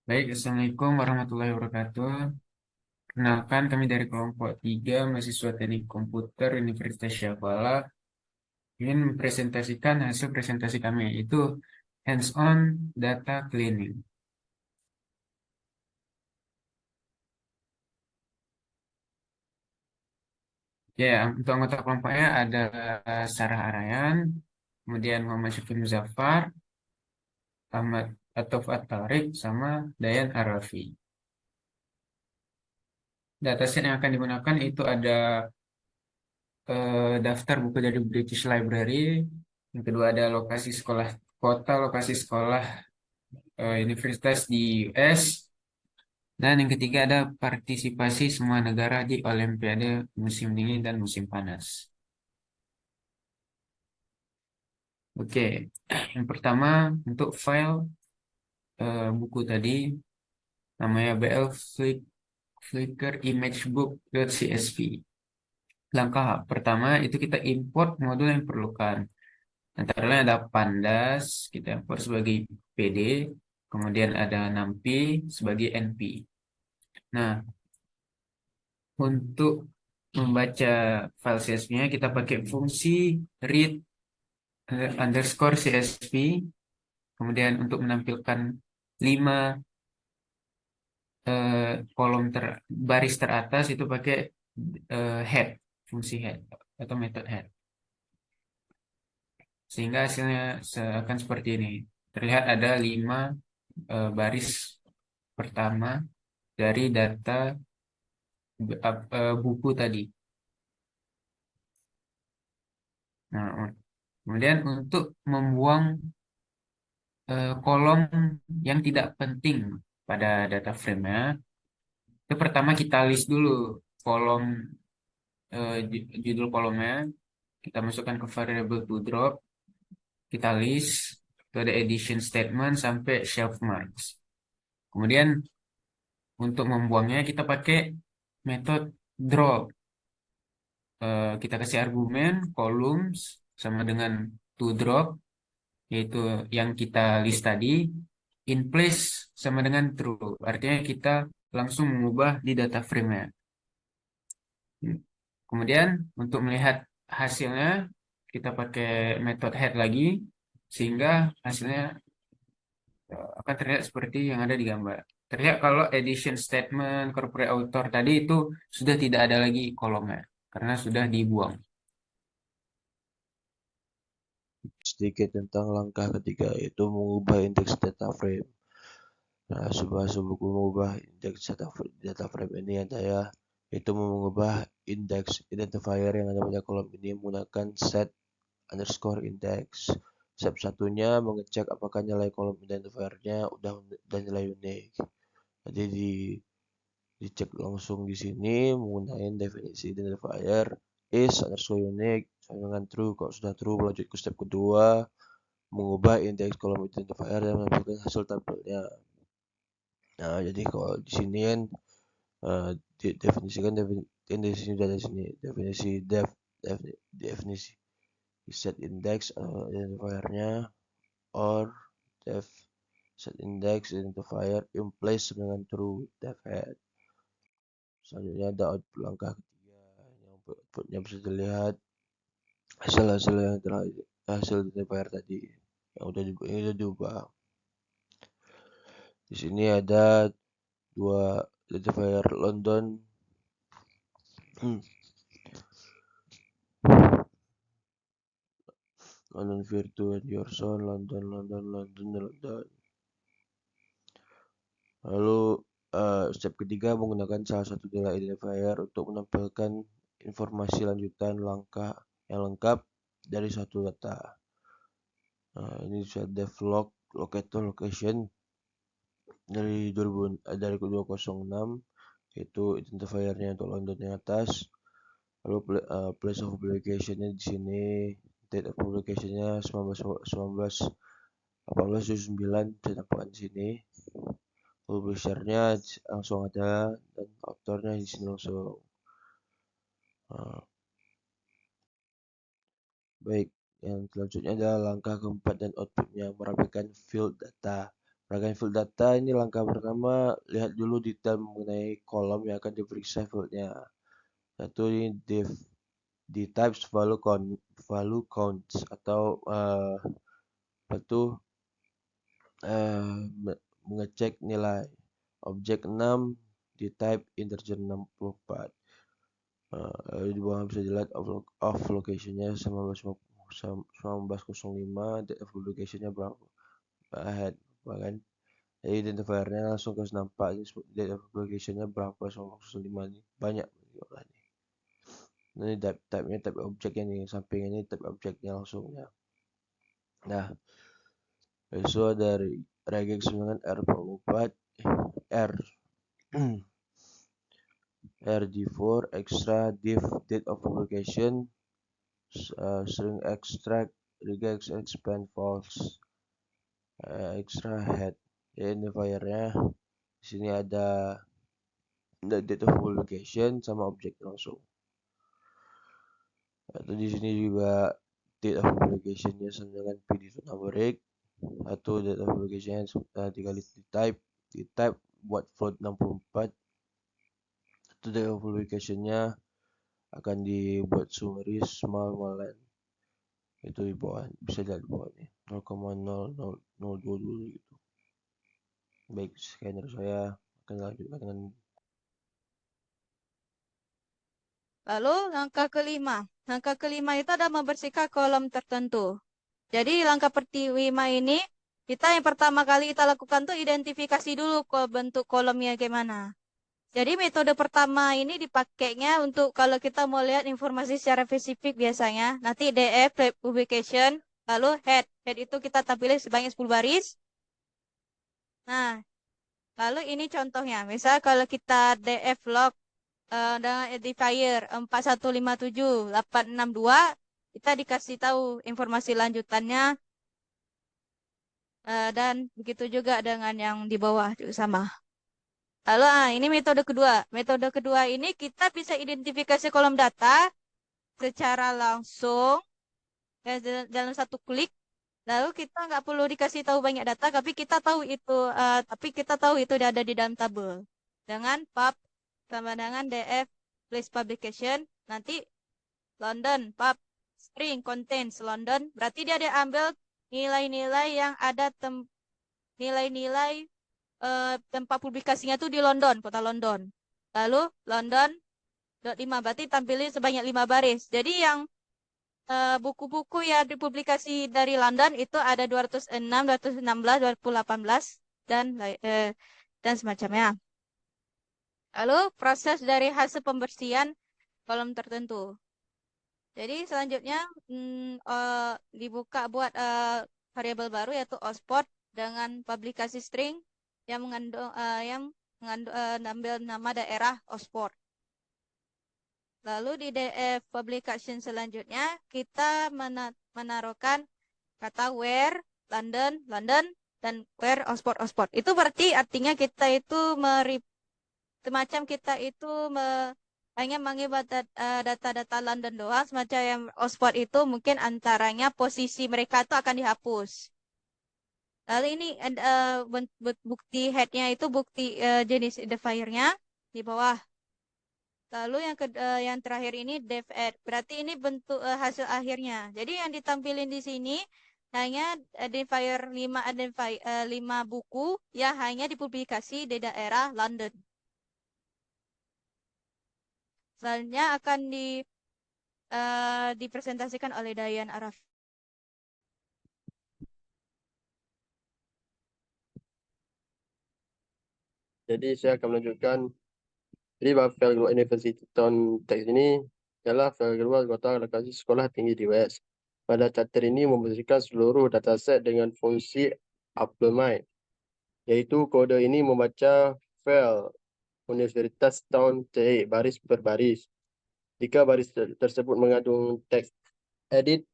Baik, Assalamualaikum warahmatullahi wabarakatuh. Kenalkan kami dari kelompok 3 mahasiswa Teknik Komputer Universitas Syafala ingin mempresentasikan hasil presentasi kami yaitu hands-on data cleaning. Ya, untuk anggota kelompoknya ada Sarah Arayan, kemudian Muhammad Syafii Muzaffar, Ahmad Atuf At-Tariq, sama Dayan Arafi. Dataset yang akan digunakan itu ada daftar buku dari British Library, yang kedua ada lokasi sekolah kota, lokasi sekolah universitas di US, dan yang ketiga ada partisipasi semua negara di Olimpiade musim dingin dan musim panas. Oke, yang pertama untuk file buku tadi namanya Flickr imagebook.csv. Langkah pertama itu kita import modul yang diperlukan. Antara lain ada Pandas, kita import sebagai PD, kemudian ada NumPy sebagai NP. Nah, untuk membaca file CSV-nya kita pakai fungsi read underscore CSV. Kemudian untuk menampilkan 5 kolom baris teratas itu pakai head, fungsi head atau metode head. Sehingga hasilnya akan seperti ini. Terlihat ada 5 baris pertama dari data buku tadi. Nah, kemudian untuk membuang kolom yang tidak penting pada data frame-nya, itu pertama kita list dulu kolom judul kolomnya, kita masukkan ke variable to drop, kita list, itu ada edition statement sampai shelf marks. Kemudian untuk membuangnya kita pakai metode drop. Kita kasih argumen columns sama dengan to drop, yaitu yang kita list tadi, in place sama dengan true. Artinya kita langsung mengubah di data frame-nya. Kemudian untuk melihat hasilnya, kita pakai metode head lagi, sehingga hasilnya akan terlihat seperti yang ada di gambar. Terlihat kalau edition statement, corporate author tadi itu sudah tidak ada lagi kolomnya, karena sudah dibuang. Sedikit tentang langkah ketiga, yaitu mengubah indeks data frame. Nah, sebelum mengubah indeks data frame ini ya, itu mengubah indeks identifier yang ada pada kolom ini menggunakan set underscore index. Step satunya mengecek apakah nilai kolom identifiernya udah nilai unik. Jadi dicek langsung di sini menggunakan definisi identifier is underscore unique sama dengan true. Kalau sudah true, lanjut ke step kedua, mengubah indeks kolom identifier dan menampilkan hasil tabelnya. Nah, jadi kalau di sini kan definisikan definisi sudah di sini definisi definisi set index identifiernya or def set index identifier in place dengan true def head. Selanjutnya ada output langkah ketiga yang outputnya bisa dilihat hasil-hasil yang telah hasil identifier tadi yang udah diubah. Di sini ada dua identifier London. London Virtue and Your Son, London. Lalu step ketiga menggunakan salah satu nilai identifier untuk menampilkan informasi lanjutan langkah yang lengkap dari suatu data. Nah, ini sudah devlog locator location dari 206, yaitu identifiernya untuk London yang atas. Lalu place of publication-nya di sini, date of publication-nya 1879 saya tambahkan di sini. Publisher-nya langsung ada dan autornya di sini langsung. Baik, yang selanjutnya adalah langkah keempat dan outputnya merapikan field data. Rangkaian field data ini langkah pertama, lihat dulu detail mengenai kolom yang akan diperiksa fieldnya. Satu ini di types value counts atau satu mengecek nilai objek 6 di type integer 64. Di bawah bisa dilihat off location-nya 1905, date of publication-nya berapa ahead, kan? Jadi identifier-nya langsung ke nampak date of publication-nya berapa 1905 nih, banyak nih. Ini type-nya type objeknya nih, samping ini type objeknya langsung ya. Nah, itu dari regex dengan R44 R RD4 extra div date of publication string extract regex expand false extra head. Ya, identifier-nya di sini ada date of publication sama objek langsung. Atau di sini juga date of publication-nya sama dengan PD numeric. Atau date of publication-nya dikali di type buat float 64. Itu date of publication-nya akan dibuat summary small malan. Itu di bawah, bisa lihat di bawah nih 0,00022 gitu. Baik, sekian dari saya, akan lanjutkan dengan Lalu langkah kelima. Langkah kelima itu ada membersihkan kolom tertentu. Jadi langkah pertama ini kita yang pertama kali kita lakukan tuh identifikasi dulu ke bentuk kolomnya gimana. Jadi metode pertama ini dipakainya untuk kalau kita mau lihat informasi secara spesifik biasanya. Nanti DF, publication, lalu head. Head itu kita tampilin sebanyak 10 baris. Nah, lalu ini contohnya. Misal kalau kita DF log dengan identifier 4157862, kita dikasih tahu informasi lanjutannya. Dan begitu juga dengan yang di bawah juga sama. Lalu ini metode kedua. Metode kedua ini kita bisa identifikasi kolom data secara langsung dalam satu klik. Lalu kita nggak perlu dikasih tahu banyak data, tapi kita tahu itu ada di dalam tabel dengan pub sama dengan df place publication. Nanti London pub string contains London. Berarti dia ada ambil nilai-nilai yang ada nilai-nilai tempat publikasinya tuh di London, kota London. Lalu London .5 berarti tampilin sebanyak 5 baris. Jadi yang buku-buku yang dipublikasi dari London itu ada 206, 216, 2018 dan semacamnya. Lalu proses dari hasil pembersihan kolom tertentu. Jadi selanjutnya dibuka buat variabel baru yaitu ospot dengan publikasi string yang mengandung ambil nama daerah ospot. Lalu di DF publication selanjutnya kita menaruhkan kata where London, London dan where Oxford, Oxford. Itu berarti artinya kita itu semacam kita itu hanya mengibat data-data London doang, semacam yang Oxford itu mungkin antaranya posisi mereka itu akan dihapus. Lalu ini bukti headnya itu bukti jenis identifier-nya di bawah. Lalu yang terakhir ini dev add. Berarti ini bentuk hasil akhirnya. Jadi yang ditampilin di sini hanya identifier 5 buku yang hanya dipublikasi di daerah London. Selanjutnya akan dipresentasikan oleh Dayan Araf. Jadi saya akan menunjukkan. Jadi file Global University Town Text ini adalah file global kota lokasi sekolah tinggi di US. Pada chapter ini membersihkan seluruh dataset dengan fungsi upload, yaitu kode ini membaca file Universitas Town TE baris per baris. Jika baris tersebut mengandung teks edit,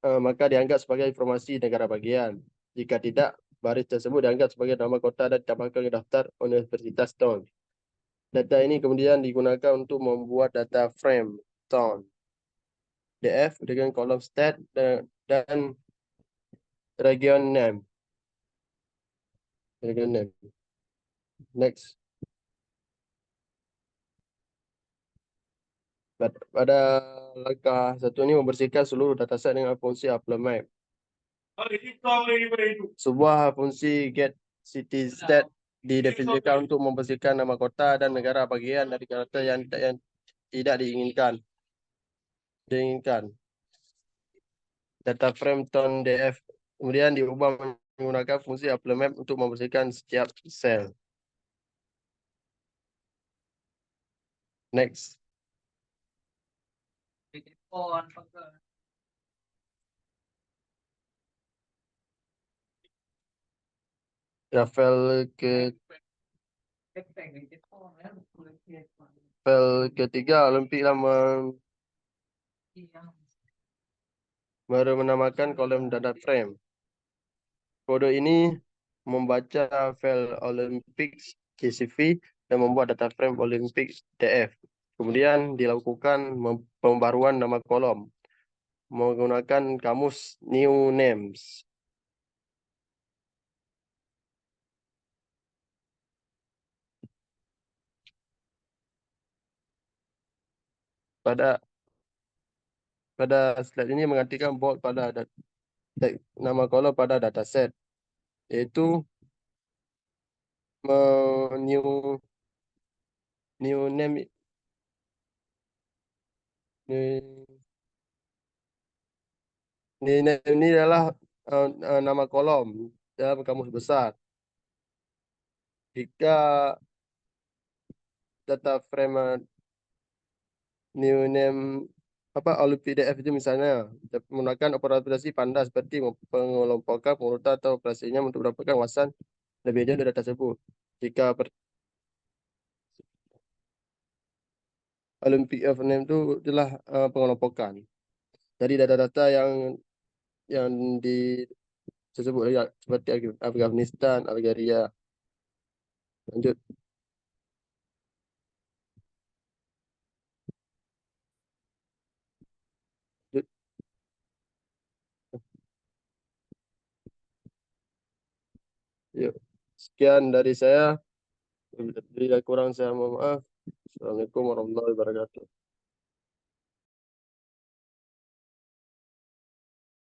maka dianggap sebagai informasi negara bagian. Jika tidak, baris tersebut dianggap sebagai nama kota dan ditambahkan ke daftar Universitas Town. Data ini kemudian digunakan untuk membuat data frame town DF dengan kolom stat dan region name. Region name. Next. Pada langkah satu ini membersihkan seluruh dataset dengan fungsi apply map. Sebuah fungsi get city state didefinisikan untuk membersihkan nama kota dan negara bagian dari karakter yang tidak diinginkan. Data frame tone df kemudian diubah menggunakan fungsi apply map untuk membersihkan setiap sel. Next. File ketiga Olimpik baru menamakan kolom data frame. Kode ini membaca file Olympics CSV dan membuat data frame Olympics DF. Kemudian dilakukan pembaruan nama kolom menggunakan kamus new names. Pada slide ini menggantikan bold pada nama kolom pada dataset, yaitu new name ini adalah nama kolom dalam kamus besar. Jika data frame new name Olympic DF itu misalnya menggunakan operasi panda seperti pengelompokan pengurutan atau operasinya untuk mendapatkan wawasan lebih jauh dari data tersebut. Jika Olympic of name itu adalah pengelompokan dari data-data yang disebut seperti Afghanistan, Algeria. Lanjut. Yuk. Sekian dari saya. Bila kurang saya mohon maaf. Assalamualaikum warahmatullahi wabarakatuh.